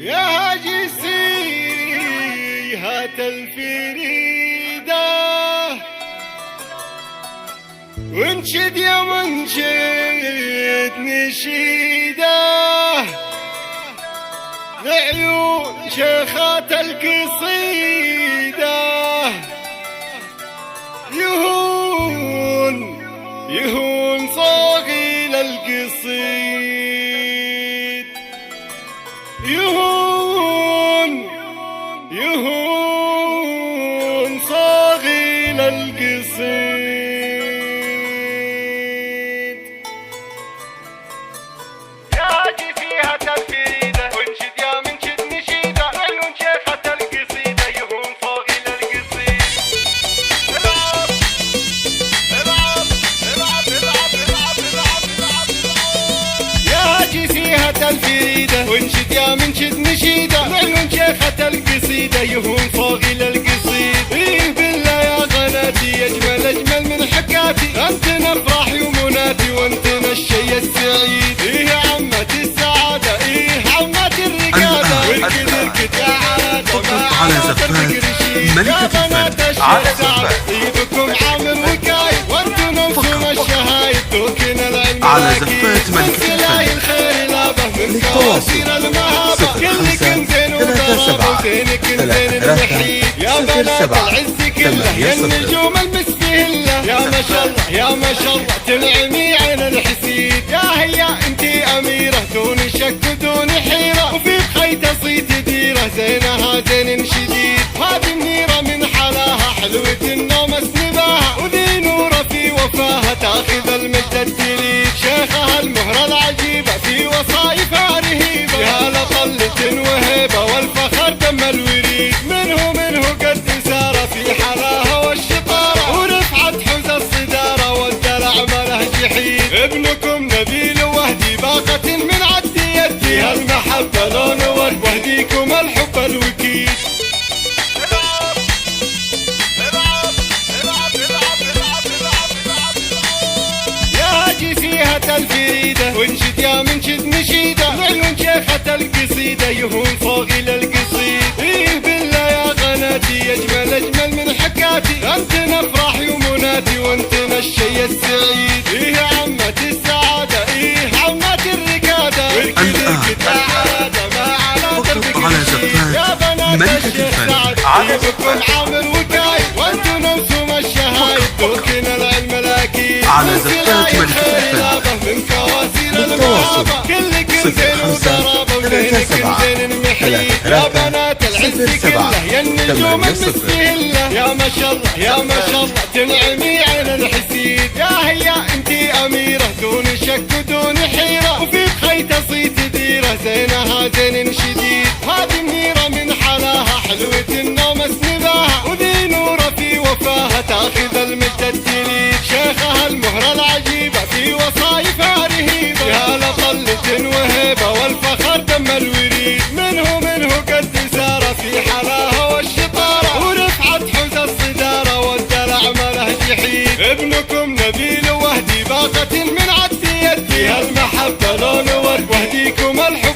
يا هاجي سيري هات الفريدة وانشد يا منشد نشيدة لعيون شيخات القصيدة يهون صاغي للقصيد يهون صاغي للقصيد ياجي فيها تلفيده وانشد يا منشد نشيده عيون شيخة القصيدة يهون صاغي للقصيد ياجي فيها تلفيده وانشد يا منشد نشيده عيون شيخة القصيدة يهون صاغي للقصيد ايه بالله يا غناتي اجمل من حكاتي انت افراحي ومناتي وانت الشي السعيد ايه يا عمة السعادة ايه عمة الرقادة والكذلك تعادة على زفات ملكة الفن على زفات ايدكم عامر وكايد وانت نوسم الشهايد توكنا العلم على زفات ملكة الفن للتواصل 05 يا بنات العز كله يا النجوم المسهلة يا ما شاء الله يا ما شاء الله تنعمي عين الحسيد يا هيا انتي اميرة دون شك ودون حيرة وفي خيط صيت ديرة زينها زين شديد هذه النيرة من حلاها حلوة النوم اسنباها وذي نورة في وفاها تاخذ المجد الدليل شيخها المهرة العجيبة في وصايفها رهيبة يا لطلة وهيبة والفخر دم الوريد منه قد سارة في حلاها والشطارة ورفعت حوز الصدارة والدلع مله جحيد ابنكم نبيل وهدي باقة من عد يدي هالمحبة لون ورد وهديكم الحب الوكيد يا هاجي فيها تلفيده وانشد يا منشد نشيده عيون شيخة القصيدة يهون صاغي للقصيد ايه بالله يا غناتي اجمل من حكاتي انت افراحي ومناتي وانت الشي السعيد ايه يا عمة السعادة ايه عمة الرقادة والكذلك تعادة ما على دربك يا بنات الشيخ سعد ايدكم عامر وكايد وانت نوسم الشهايد توكنا العلم الاكيد على زفات ملكة الفن من كواسير المهابة كلكم زين وقرابة وزينكم زين المحيط يا بنات العز كله يا النجوم المسهلة يا ما شاء الله يا ما شاء الله تنعمي عين الحسيد يا هيا انتي اميرة دون شك ودون حيرة وفي خيط صيت ديرة زينها زين شديد هذه النيرة من حلاها حلوة النوم اسنباها وذي نورة في وفاها تاخذ المجد الدليل شيخها المهرة العجيبة في وصايفها رهيبة يا لطلة وهيبة والفخر دم الوريد منه قد سارة في حلاها والشطارة ورفعت حوز الصدارة والدلع مله جحيد ابنكم نبيل وهدي باقة من عد يدي هالمحبة لون ورد وهديكم الحب